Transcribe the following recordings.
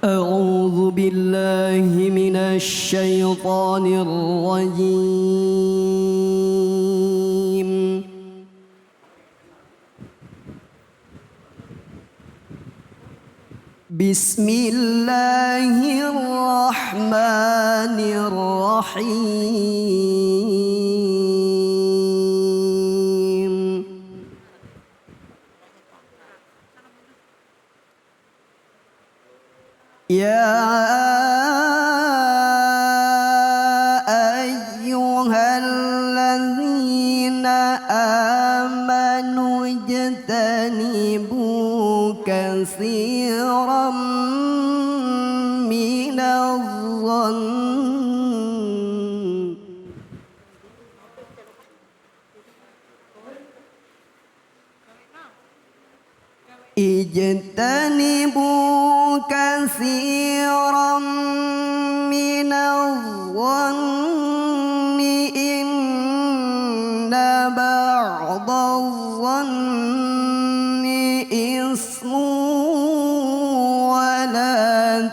أعوذ بالله من الشيطان الرجيم بسم الله الرحمن الرحيم يا أيها الذين آمنوا اجتنبوا كثيرا من الظن اجتنبوا كثيرا من الظن إن بعض الظن إثم ولا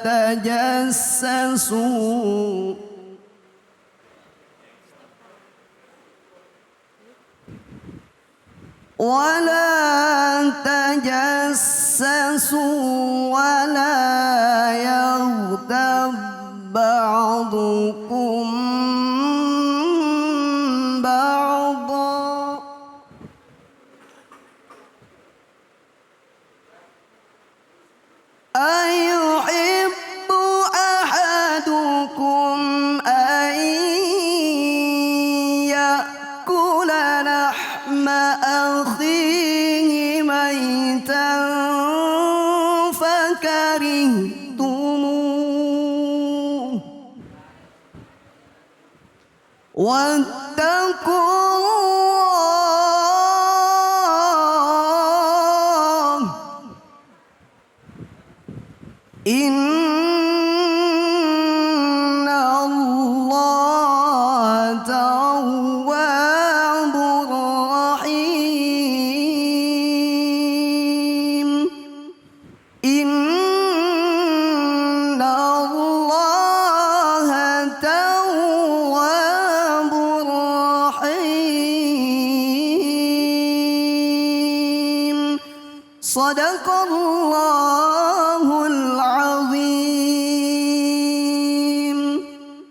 تجسسوا ولا يغتب بعضكم بعضا أيحب أحدكم أن يأكل لحم أخيه ميتا فكرهتموه واتقوا الله إن الله تواب رحيم إن الله تواب رحيم صدق الله العظيم.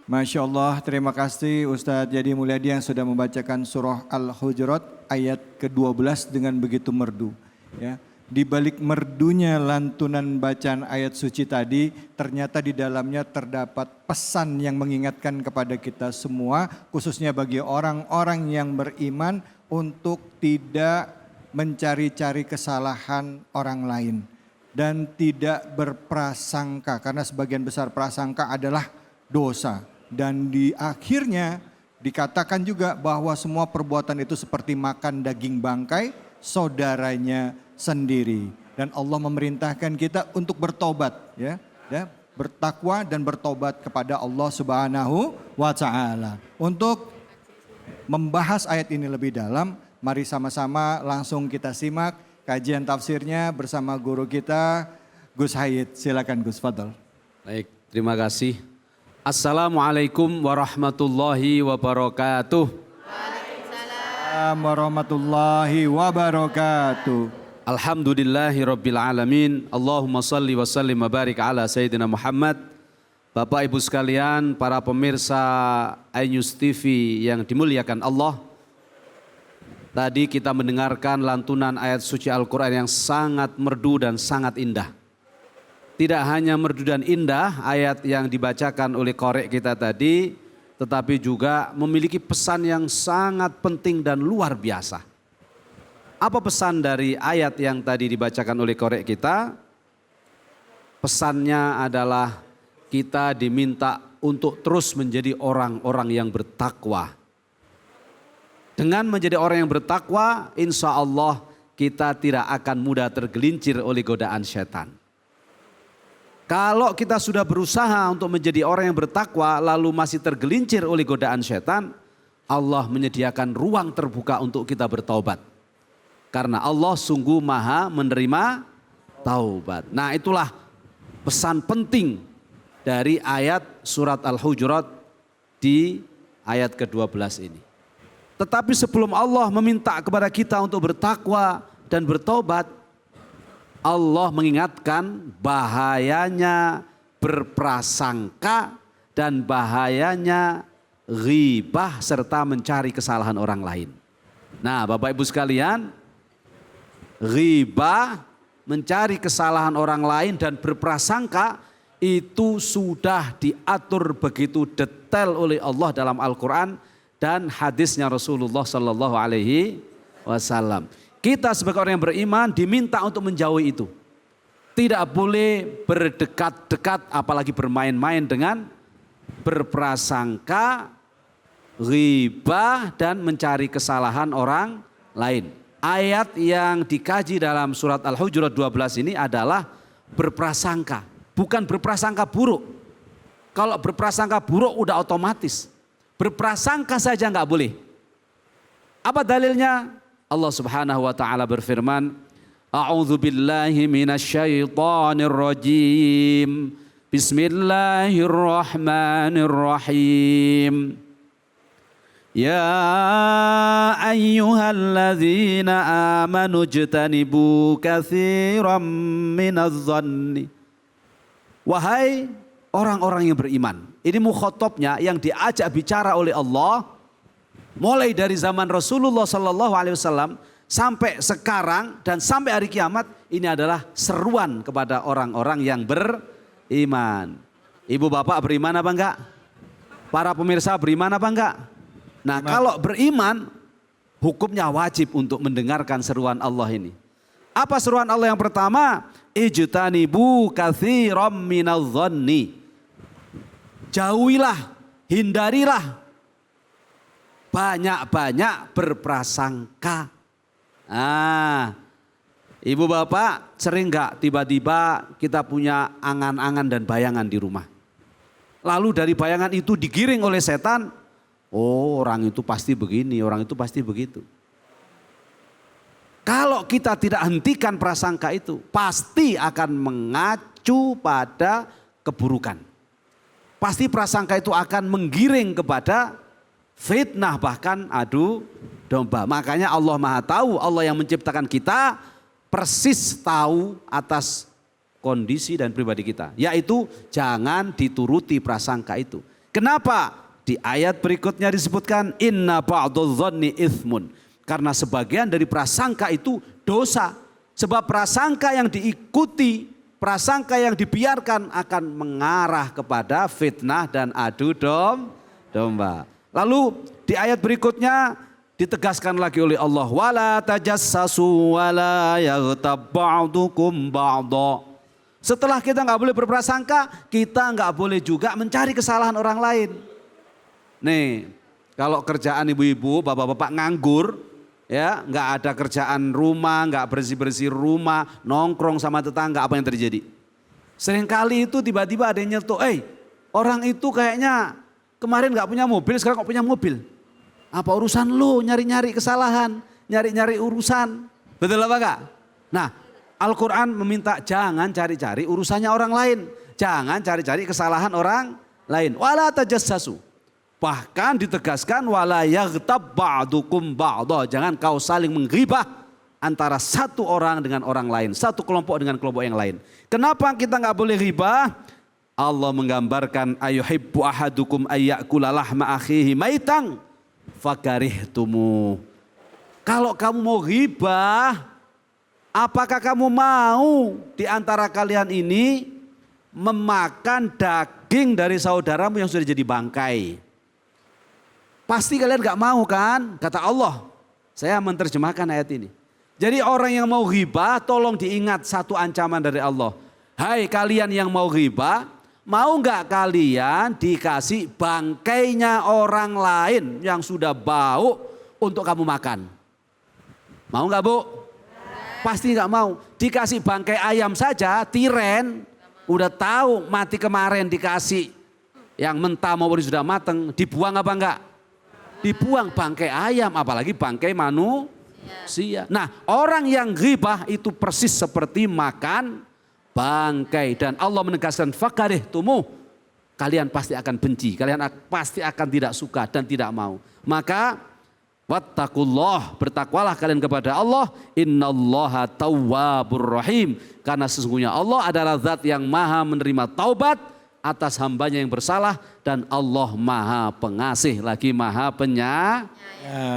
Masya Allah, terima kasih Ustadz Yadi Mulyadi yang sudah membacakan surah Al-Hujurat ayat ke-12 dengan begitu merdu. Ya. Di balik merdunya lantunan bacaan ayat suci tadi, ternyata di dalamnya terdapat pesan yang mengingatkan kepada kita semua, khususnya bagi orang-orang yang beriman untuk tidak mencari-cari kesalahan orang lain. Dan tidak berprasangka, karena sebagian besar prasangka adalah dosa. Dan di akhirnya dikatakan juga bahwa semua perbuatan itu seperti makan daging bangkai saudaranya sendiri. Dan Allah memerintahkan kita untuk bertobat, ya, bertakwa dan bertobat kepada Allah Subhanahu wa Ta'ala. Untuk membahas ayat ini lebih dalam, mari sama-sama langsung kita simak kajian tafsirnya bersama guru kita Gus Hayid. Silakan Gus, fadhol. Baik, terima kasih. Assalamualaikum warahmatullahi wabarakatuh. Waalaikumsalam warahmatullahi wabarakatuh. Alhamdulillahi rabbil alamin. Allahumma salli wa sallim wa barik ala Sayyidina Muhammad. Bapak Ibu sekalian, para pemirsa iNews TV yang dimuliakan Allah. Tadi kita mendengarkan lantunan ayat suci Al-Quran yang sangat merdu dan sangat indah. Tidak hanya merdu dan indah ayat yang dibacakan oleh korek kita tadi, tetapi juga memiliki pesan yang sangat penting dan luar biasa. Apa pesan dari ayat yang tadi dibacakan oleh korek kita? Pesannya adalah kita diminta untuk terus menjadi orang-orang yang bertakwa. Dengan menjadi orang yang bertakwa, insya Allah kita tidak akan mudah tergelincir oleh godaan setan. Kalau kita sudah berusaha untuk menjadi orang yang bertakwa lalu masih tergelincir oleh godaan setan, Allah menyediakan ruang terbuka untuk kita bertaubat. Karena Allah sungguh maha menerima taubat. Nah itulah pesan penting dari ayat surat Al-Hujurat di ayat ke-12 ini. Tetapi sebelum Allah meminta kepada kita untuk bertakwa dan bertobat, Allah mengingatkan bahayanya berprasangka dan bahayanya ghibah serta mencari kesalahan orang lain. Nah, Bapak Ibu sekalian, ghibah, mencari kesalahan orang lain dan berprasangka itu sudah diatur begitu detail oleh Allah dalam Al-Quran dan hadisnya Rasulullah Sallallahu Alaihi Wasallam. Kita sebagai orang yang beriman diminta untuk menjauhi itu. Tidak boleh berdekat-dekat apalagi bermain-main dengan berprasangka, ghibah dan mencari kesalahan orang lain. Ayat yang dikaji dalam surat Al-Hujurat 12 ini adalah berprasangka, bukan berprasangka buruk. Kalau berprasangka buruk udah otomatis. Berprasangka saja nggak boleh. Apa dalilnya? Allah Subhanahu wa taala berfirman, A'udzu billahi minasyaitonir rajim. Bismillahirrahmanirrahim. Ya ayyuhalladzina amanu ijtanibu katsiran minadh-dhanni. Wahai orang-orang yang beriman. Ini mukhatabnya yang diajak bicara oleh Allah mulai dari zaman Rasulullah Sallallahu Alaihi Wasallam sampai sekarang dan sampai hari kiamat. Ini adalah seruan kepada orang-orang yang beriman. Ibu bapak beriman apa enggak? Para pemirsa beriman apa enggak? Nah, kalau beriman, hukumnya wajib untuk mendengarkan seruan Allah ini. Apa seruan Allah yang pertama? Ijtanibu katsiran minadh-dhanni. Jauhilah, hindarilah banyak-banyak berprasangka. Ibu bapak sering enggak tiba-tiba kita punya angan-angan dan bayangan di rumah. Lalu dari bayangan itu digiring oleh setan. Oh, orang itu pasti begini, orang itu pasti begitu. Kalau kita tidak hentikan prasangka itu, pasti akan mengacu pada keburukan. Pasti prasangka itu akan menggiring kepada fitnah, bahkan adu domba. Makanya Allah Maha Tahu, Allah yang menciptakan kita persis tahu atas kondisi dan pribadi kita. Yaitu jangan dituruti prasangka itu. Kenapa? Di ayat berikutnya disebutkan inna ba'dadh-dhanni itsmun. Karena sebagian dari prasangka itu dosa. Sebab prasangka yang diikuti, prasangka yang dibiarkan akan mengarah kepada fitnah dan adu domba. Lalu di ayat berikutnya ditegaskan lagi oleh Allah, wala tajassasu wala yaghtab ba'dukum ba'dha. Setelah kita nggak boleh berprasangka, kita nggak boleh juga mencari kesalahan orang lain. Nih, kalau kerjaan ibu-ibu, bapak-bapak nganggur, ya nggak ada kerjaan rumah, nggak bersih-bersih rumah, nongkrong sama tetangga, apa yang terjadi? Seringkali itu tiba-tiba ada yang nyetok, orang itu kayaknya kemarin nggak punya mobil, sekarang kok punya mobil. Apa urusan lu nyari-nyari kesalahan, nyari-nyari urusan, betul apa enggak? Nah, Al-Quran meminta jangan cari-cari urusannya orang lain, jangan cari-cari kesalahan orang lain. Wala tajassasu. Bahkan ditegaskan wala yaghtab ba'dukum ba'dha. Jangan kau saling menggibah antara satu orang dengan orang lain, satu kelompok dengan kelompok yang lain. Kenapa kita nggak boleh ghibah? Allah menggambarkan ayuhibbu ahadukum ayyakula lahma akhihi maitan fakarihtumu. Kalau kamu mau ghibah, apakah kamu mau di antara kalian ini memakan daging dari saudaramu yang sudah jadi bangkai? Pasti kalian gak mau kan? Kata Allah. Saya menerjemahkan ayat ini. Jadi orang yang mau ghibah tolong diingat satu ancaman dari Allah. Hai kalian yang mau ghibah, mau gak kalian dikasih bangkainya orang lain yang sudah bau untuk kamu makan? Mau gak Bu? Pasti gak mau. Dikasih bangkai ayam saja, tiren, udah tahu mati kemarin dikasih. Yang mentah maupun sudah mateng, dibuang apa enggak? Dibuang bangkai ayam, apalagi bangkai manusia. Nah, orang yang ghibah itu persis seperti makan bangkai. Dan Allah menegaskan fakarih tumuh, kalian pasti akan benci, kalian pasti akan tidak suka dan tidak mau. Maka wattaqullah, bertakwalah kalian kepada Allah, innallaha tawwabur rahim, karena sesungguhnya Allah adalah zat yang maha menerima taubat atas hambanya yang bersalah, dan Allah maha pengasih lagi maha penyayang.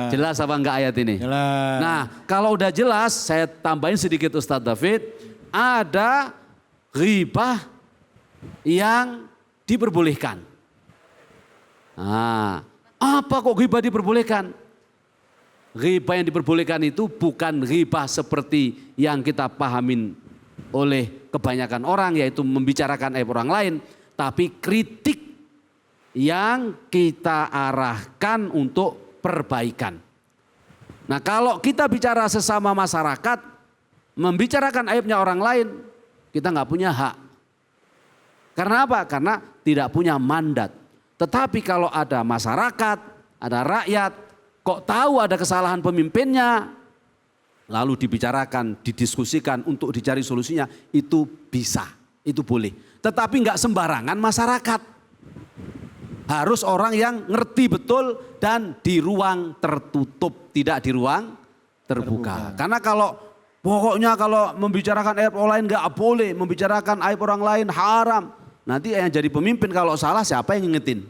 Jelas apa enggak ayat ini? Jelas. Nah, kalau udah jelas, saya tambahin sedikit Ustadz David, ada ghibah yang diperbolehkan. Nah, apa kok ghibah diperbolehkan? Ghibah yang diperbolehkan itu bukan ghibah seperti yang kita pahamin oleh kebanyakan orang, yaitu membicarakan aib orang lain, tapi kritik yang kita arahkan untuk perbaikan. Nah, kalau kita bicara sesama masyarakat, membicarakan aibnya orang lain, kita nggak punya hak. Karena apa? Karena tidak punya mandat. Tetapi kalau ada masyarakat, ada rakyat, kok tahu ada kesalahan pemimpinnya, lalu dibicarakan, didiskusikan untuk dicari solusinya, itu bisa, itu boleh. Tetapi nggak sembarangan masyarakat. Harus orang yang ngerti betul dan di ruang tertutup, tidak di ruang terbuka. Karena pokoknya kalau membicarakan aib orang lain nggak boleh, membicarakan aib orang lain haram. Nanti yang jadi pemimpin kalau salah siapa yang ngingetin?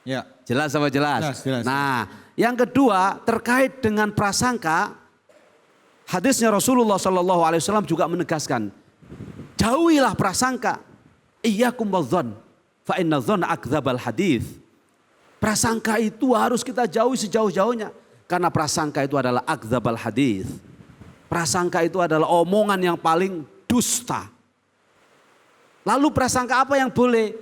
Ya. Jelas apa jelas? Jelas. Nah, yang kedua terkait dengan prasangka, hadisnya Rasulullah SAW juga menegaskan, jauhilah prasangka, iyyakum wadzan, fa inna dzanna akdzabal hadits. Prasangka itu harus kita jauhi sejauh-jauhnya, karena prasangka itu adalah akdzabal hadits. Prasangka itu adalah omongan yang paling dusta. Lalu prasangka apa yang boleh?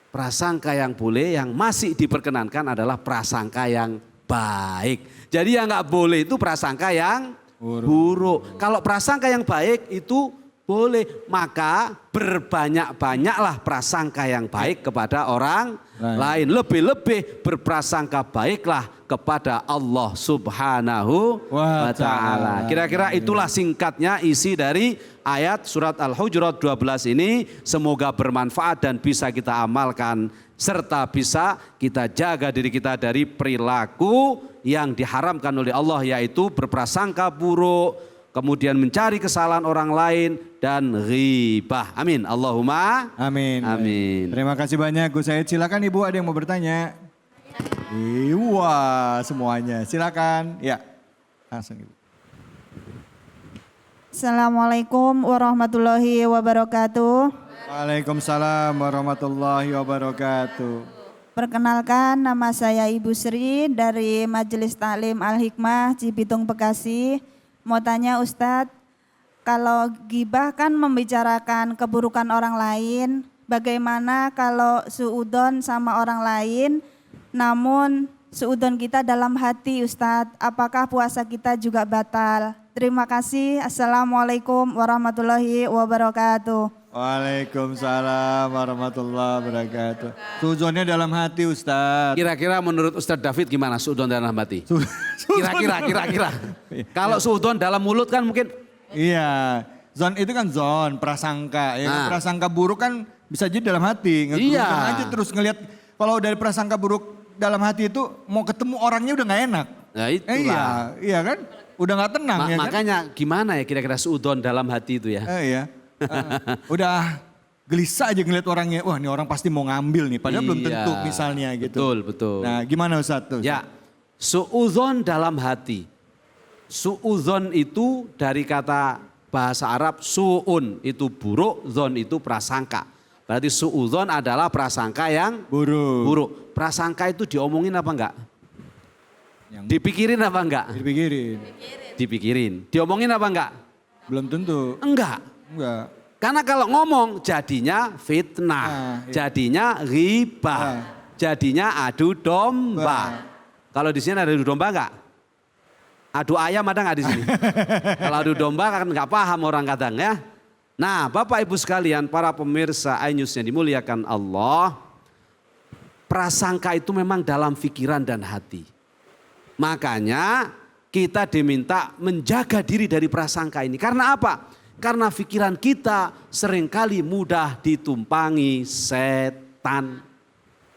Prasangka yang boleh, yang masih diperkenankan adalah prasangka yang baik. Jadi yang nggak boleh itu prasangka yang buruk. Kalau prasangka yang baik itu boleh, maka berbanyak-banyaklah prasangka yang baik kepada orang lain. Lebih-lebih berprasangka baiklah kepada Allah Subhanahu wa Ta'ala. Kira-kira itulah singkatnya isi dari ayat surat Al-Hujurat 12 ini. Semoga bermanfaat dan bisa kita amalkan, serta bisa kita jaga diri kita dari perilaku yang diharamkan oleh Allah, yaitu berprasangka buruk, kemudian mencari kesalahan orang lain, dan ghibah. Amin. Allahumma Amin. amin. Terima kasih banyak Gus Said. Silakan Ibu, ada yang mau bertanya? Wah, semuanya. Silakan. Ya. Langsung Ibu. Assalamualaikum warahmatullahi wabarakatuh. Waalaikumsalam warahmatullahi wabarakatuh. Perkenalkan, nama saya Ibu Sri dari Majelis Taklim Al-Hikmah Cibitung, Bekasi. Mau tanya Ustadz, kalau gibah kan membicarakan keburukan orang lain, bagaimana kalau suudon sama orang lain, namun suudon kita dalam hati Ustadz, apakah puasa kita juga batal? Terima kasih. Assalamualaikum warahmatullahi wabarakatuh. Waalaikumsalam warahmatullahi wabarakatuh. Suudonnya dalam hati Ustadz. Kira-kira menurut Ustadz David gimana suudon dalam hati? Kira-kira. Kalau suudon dalam mulut kan mungkin. Iya, zon itu kan zon, prasangka. Ya kan? Prasangka buruk kan bisa jadi dalam hati. Ngegerunkan aja terus ngelihat, kalau dari prasangka buruk dalam hati itu mau ketemu orangnya udah gak enak. Nah itulah. Iya kan, udah gak tenang ya kan. Makanya gimana ya kira-kira suudon dalam hati itu ya. Iya. Udah gelisah aja ngeliat orangnya, wah ini orang pasti mau ngambil nih, padahal belum tentu misalnya gitu. Betul. Nah gimana Ustadz tuh? Ya, suudzon dalam hati. Suudzon itu dari kata bahasa Arab suun itu buruk, zon itu prasangka. Berarti suudzon adalah prasangka yang buruk. Prasangka itu diomongin apa enggak? Dipikirin apa enggak? Dipikirin. Diomongin apa enggak? Belum tentu. Enggak. Karena kalau ngomong jadinya fitnah, jadinya ghibah, jadinya adu domba. Kalau di sini ada adu domba enggak? Adu ayam ada enggak di sini? Kalau adu domba kan enggak paham orang kadang ya. Nah, Bapak Ibu sekalian, para pemirsa iNews yang dimuliakan Allah, prasangka itu memang dalam pikiran dan hati. Makanya kita diminta menjaga diri dari prasangka ini. Karena apa? Karena pikiran kita seringkali mudah ditumpangi setan.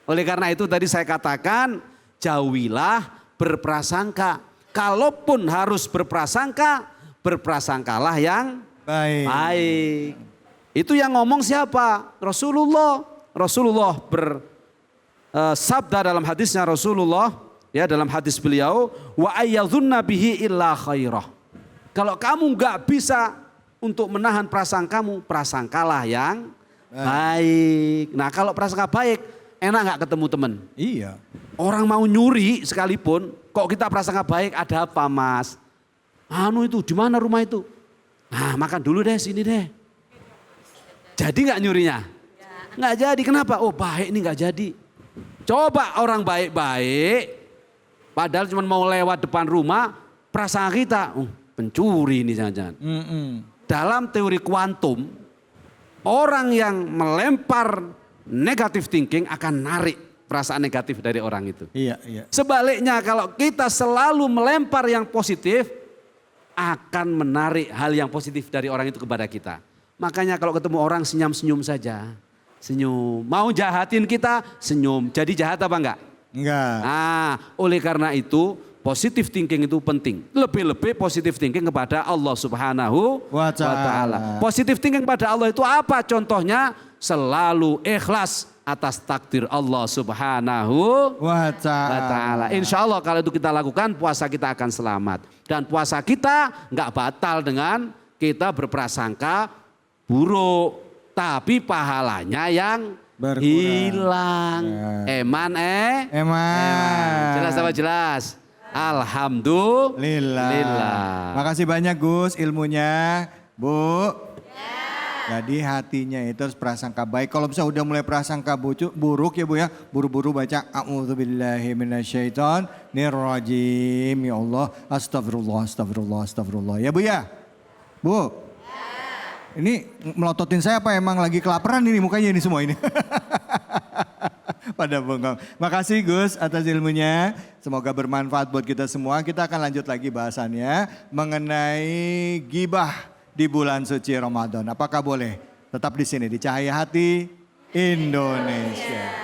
Oleh karena itu tadi saya katakan jauhilah berprasangka. Kalaupun harus berprasangka, berprasangkalah yang baik. Itu yang ngomong siapa? Rasulullah. Rasulullah bersabda dalam hadisnya Rasulullah, ya dalam hadis beliau, wa ayyadhunna bihi illa khairah. Kalau kamu nggak bisa untuk menahan prasangkamu, prasangkalah yang baik. Nah kalau prasangka baik, enak nggak ketemu teman? Iya. Orang mau nyuri sekalipun, kok kita prasangka baik, ada apa mas? Anu itu, di mana rumah itu? Nah makan dulu deh, sini deh. Jadi nggak nyurinya? Nggak jadi, kenapa? Oh baik nih nggak jadi. Coba orang baik-baik, padahal cuma mau lewat depan rumah, prasangka kita, pencuri ini jangan-jangan. Dalam teori kuantum, orang yang melempar negatif thinking akan narik perasaan negatif dari orang itu. Iya, iya. Sebaliknya kalau kita selalu melempar yang positif, akan menarik hal yang positif dari orang itu kepada kita. Makanya kalau ketemu orang senyum-senyum saja. Senyum. Mau jahatin kita, senyum. Jadi jahat apa enggak? Enggak. Nah, oleh karena itu positive thinking itu penting. Lebih-lebih positive thinking kepada Allah Subhanahu wa Ta'ala. Positive thinking kepada Allah itu apa? Contohnya selalu ikhlas atas takdir Allah Subhanahu wa Ta'ala. Insya Allah kalau itu kita lakukan, puasa kita akan selamat. Dan puasa kita nggak batal dengan kita berprasangka buruk. Tapi pahalanya yang berkurang. Hilang. Ya. Eman. Jelas apa jelas? Alhamdulillah. Makasih banyak Gus ilmunya. Bu. Jadi hatinya itu harus prasangka baik. Kalau misalnya udah mulai prasangka buruk ya Bu ya. Buru-buru baca a'udzubillahi minasyaitonirrajim. Ya Allah, astagfirullah, astagfirullah, astagfirullah. Ya Bu ya. Bu. Ini melototin saya apa emang lagi kelaparan ini mukanya ini semua ini. Pada bengong. Makasih Gus atas ilmunya. Semoga bermanfaat buat kita semua. Kita akan lanjut lagi bahasannya mengenai gibah di bulan suci Ramadan. Apakah boleh? Tetap di sini di Cahaya Hati Indonesia.